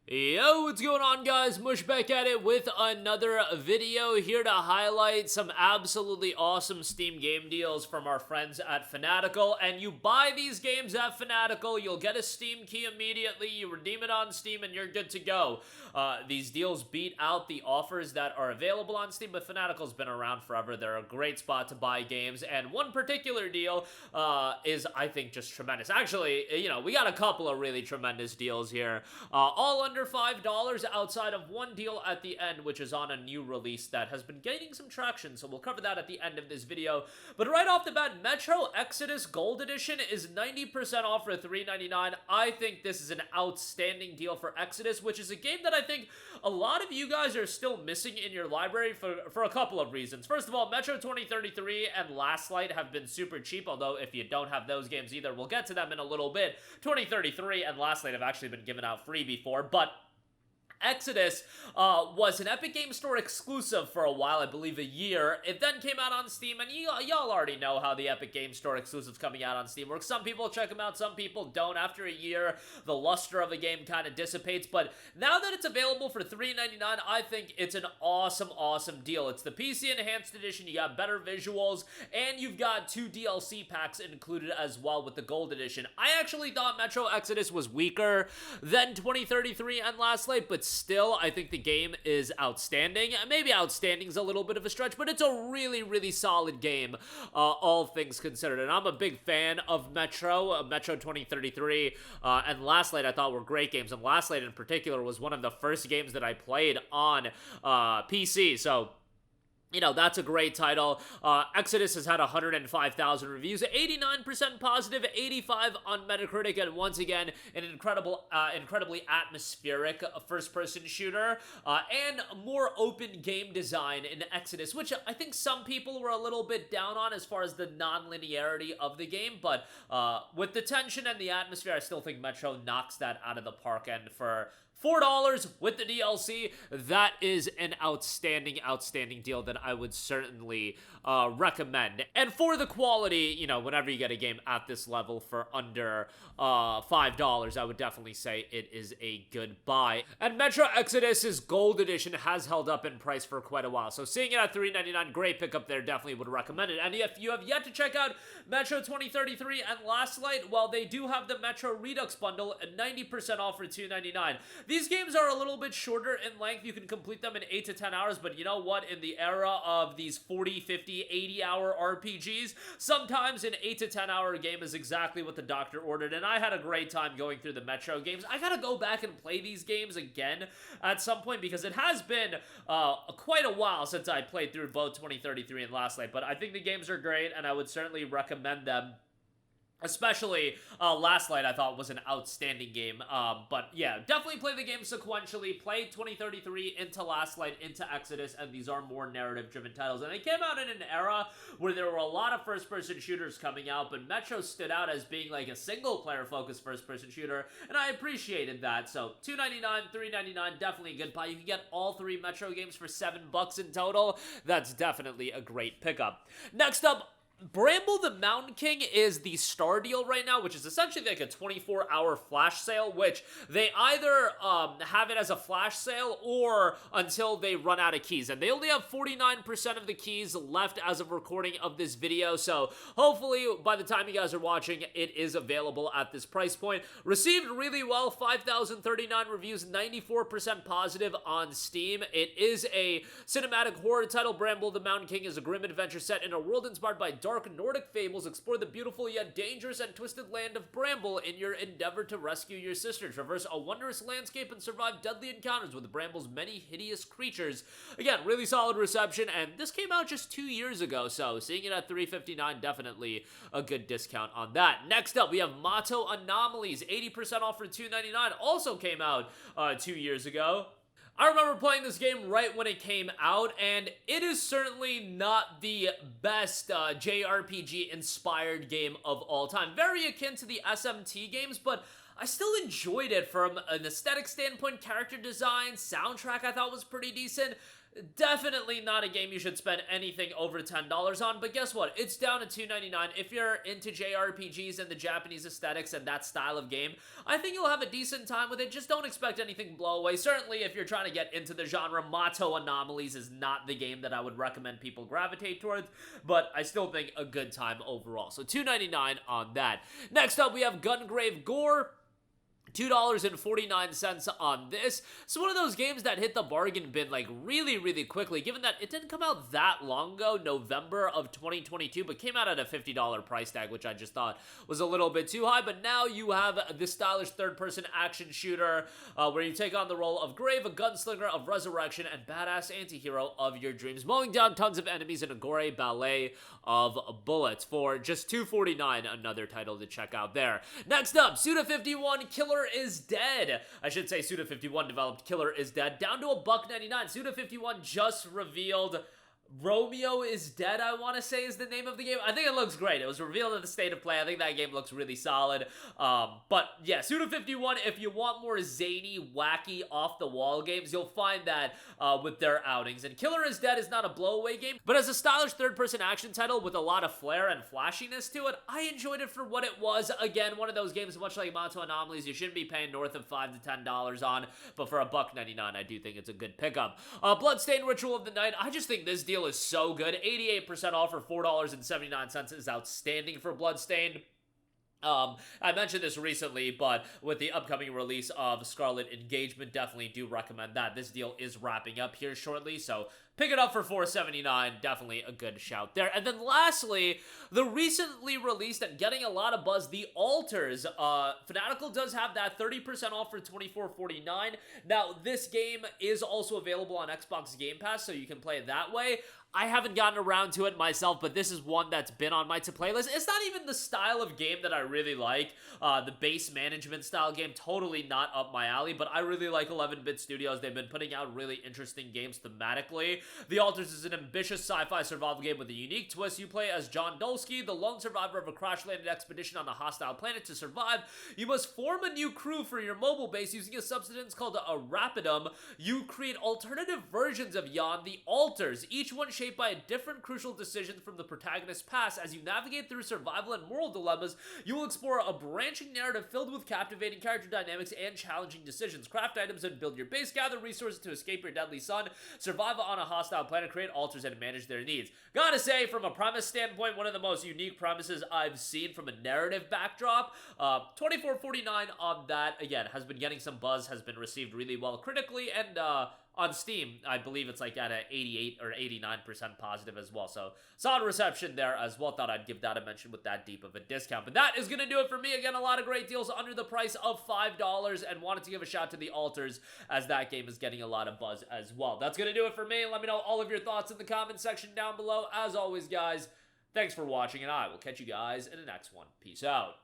Yo, what's going on, guys? Mush back at it with another video here to highlight some absolutely awesome Steam game deals from our friends at Fanatical. And you buy these games at Fanatical, you'll get a Steam key immediately, you redeem it on Steam, and you're good to go. These deals beat out the offers that are available on Steam, but Fanatical's been around forever. They're a great spot to buy games, and one particular deal is, I think, just tremendous. Actually, we got a couple of really tremendous deals here, all under $5 outside of one deal at the end, which is on a new release that has been gaining some traction, so we'll cover that at the end of this video. But right off the bat, Metro Exodus Gold Edition is 90% off for $3.99. I think this is an outstanding deal for Exodus, which is a game that I think a lot of you guys are still missing in your library for a couple of reasons. First of all, Metro 2033 and Last Light have been super cheap, although if you don't have those games either, we'll get to them in a little bit. 2033 and Last Light have actually been given out free before, but Exodus was an Epic Game Store exclusive for a while, I believe a year. It then came out on Steam, and y'all already know how the Epic Game Store exclusives coming out on Steam work. Some people check them out, some people don't. After a year, the luster of the game kind of dissipates, but now that it's available for $3.99, I think it's an awesome, awesome deal. It's the PC Enhanced Edition, you got better visuals, and you've got 2 DLC packs included as well with the Gold Edition. I actually thought Metro Exodus was weaker than 2033 and Last Light, but still, I think the game is outstanding. Maybe outstanding is a little bit of a stretch, but it's a really, really solid game, all things considered. And I'm a big fan of Metro 2033, and Last Light I thought were great games. And Last Light in particular was one of the first games that I played on PC, so that's a great title. Exodus has had 105,000 reviews, 89% positive, 85 on Metacritic, and once again, an incredibly atmospheric first-person shooter, and more open game design in Exodus, which I think some people were a little bit down on as far as the non-linearity of the game, but with the tension and the atmosphere, I still think Metro knocks that out of the park, and for $4 with the DLC, that is an outstanding, outstanding deal that I would certainly recommend. And for the quality, whenever you get a game at this level for under $5, I would definitely say it is a good buy. And Metro Exodus's Gold Edition has held up in price for quite a while, so seeing it at $3.99, great pickup there, definitely would recommend it. And if you have yet to check out Metro 2033 and Last Light, well, they do have the Metro Redux bundle at 90% off for $2.99. These games are a little bit shorter in length. You can complete them in 8 to 10 hours, but you know what? In the era of these 40, 50, 80-hour RPGs, sometimes an 8 to 10 hour game is exactly what the doctor ordered, and I had a great time going through the Metro games. I gotta go back and play these games again at some point, because it has been quite a while since I played through both 2033 and Last Light, but I think the games are great, and I would certainly recommend them. Especially Last Light, I thought was an outstanding game. But yeah, definitely play the game sequentially. Play 2033 into Last Light, into Exodus, and these are more narrative-driven titles. And they came out in an era where there were a lot of first-person shooters coming out, but Metro stood out as being like a single-player focused first-person shooter, and I appreciated that. So $2.99, $3.99, definitely a good buy. You can get all 3 Metro games for $7 in total. That's definitely a great pickup. Next up, Bramble the Mountain King is the star deal right now, which is essentially like a 24-hour flash sale, which they either have it as a flash sale or until they run out of keys. And they only have 49% of the keys left as of recording of this video, so hopefully by the time you guys are watching, it is available at this price point. Received really well, 5,039 reviews, 94% positive on Steam. It is a cinematic horror title. Bramble the Mountain King is a grim adventure set in a world inspired by dark Nordic fables. Explore the beautiful yet dangerous and twisted land of Bramble in your endeavor to rescue your sister. Traverse a wondrous landscape and survive deadly encounters with Bramble's many hideous creatures. Again, really solid reception, and this came out just 2 years ago, so seeing it at $3.59, definitely a good discount on that. Next up, we have Mato Anomalies, 80% off for $2.99, also came out 2 years ago. I remember playing this game right when it came out, and it is certainly not the best JRPG-inspired game of all time. Very akin to the SMT games, but I still enjoyed it from an aesthetic standpoint. Character design, soundtrack I thought was pretty decent. Definitely not a game you should spend anything over $10 on, but guess what? It's down to $2.99. If you're into JRPGs and the Japanese aesthetics and that style of game, I think you'll have a decent time with it. Just don't expect anything blow away. Certainly, if you're trying to get into the genre, Mato Anomalies is not the game that I would recommend people gravitate towards, but I still think a good time overall. So $2.99 on that. Next up, we have Gungrave G.O.R.E. $2.49 on this. It's one of those games that hit the bargain bin like really quickly, given that it didn't come out that long ago, November of 2022, but came out at a $50 price tag, which I just thought was a little bit too high. But now you have this stylish third-person action shooter where you take on the role of Grave, a gunslinger of resurrection and badass anti-hero of your dreams, mowing down tons of enemies in a gory ballet of bullets for just $2.49, another title to check out there. Next up, Suda51 Killer is Dead. I should say Suda51 developed Killer is Dead, down to $1.99. Suda51 just revealed Romeo is Dead, I want to say is the name of the game. I think it looks great. It was revealed at the State of Play. I think that game looks really solid. But yeah, Suda51, if you want more zany, wacky, off-the-wall games, you'll find that with their outings. And Killer is Dead is not a blow-away game, but as a stylish third-person action title with a lot of flair and flashiness to it, I enjoyed it for what it was. Again, one of those games, much like Mato Anomalies, you shouldn't be paying north of $5 to $10 on, but for $1.99, I do think it's a good pickup. Bloodstained Ritual of the Night, I just think this deal is so good. 88% off for $4.79 is outstanding for Bloodstained. I mentioned this recently, but with the upcoming release of Scarlet Engagement, definitely do recommend that. This deal is wrapping up here shortly, so pick it up for $4.79. Definitely a good shout there. And then lastly, the recently released and getting a lot of buzz, The Altars. Fanatical does have that 30% off for $24.49. Now, this game is also available on Xbox Game Pass, so you can play it that way. I haven't gotten around to it myself, but this is one that's been on my to-play list. It's not even the style of game that I really like. The base management style game, totally not up my alley, but I really like 11-Bit Studios. They've been putting out really interesting games thematically. The Altars is an ambitious sci-fi survival game with a unique twist. You play as John Dolsky, the lone survivor of a crash-landed expedition on a hostile planet. To survive, you must form a new crew for your mobile base using a substance called a rapidum. You create alternative versions of Yon, the Altars, each one shaped by a different crucial decision from the protagonist's past. As you navigate through survival and moral dilemmas, you will explore a branching narrative filled with captivating character dynamics and challenging decisions. Craft items and build your base, gather resources to escape your deadly sun, survive on a hostile planet, create altars, and manage their needs. Gotta say, from a premise standpoint, one of the most unique premises I've seen from a narrative backdrop. $24.49 on that. Again, has been getting some buzz, has been received really well critically, and on Steam, I believe it's like at a 88 or 89% positive as well. So solid reception there as well. Thought I'd give that a mention with that deep of a discount. But that is going to do it for me. Again, a lot of great deals under the price of $5, and wanted to give a shout to The Altars as that game is getting a lot of buzz as well. That's going to do it for me. Let me know all of your thoughts in the comment section down below. As always, guys, thanks for watching, and I will catch you guys in the next one. Peace out.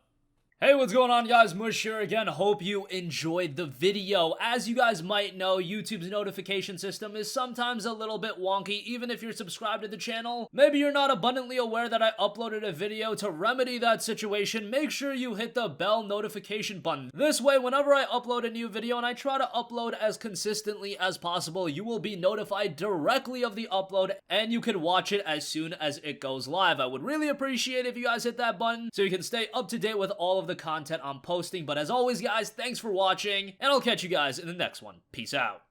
Hey, what's going on, guys? Mush here again. Hope you enjoyed the video. As you guys might know, YouTube's notification system is sometimes a little bit wonky, even if you're subscribed to the channel. Maybe you're not abundantly aware that I uploaded a video. To remedy that situation, make sure you hit the bell notification button. This way, whenever I upload a new video, and I try to upload as consistently as possible, you will be notified directly of the upload, and you can watch it as soon as it goes live. I would really appreciate if you guys hit that button so you can stay up to date with all of the content I'm posting. But as always, guys, thanks for watching, and I'll catch you guys in the next one. Peace out.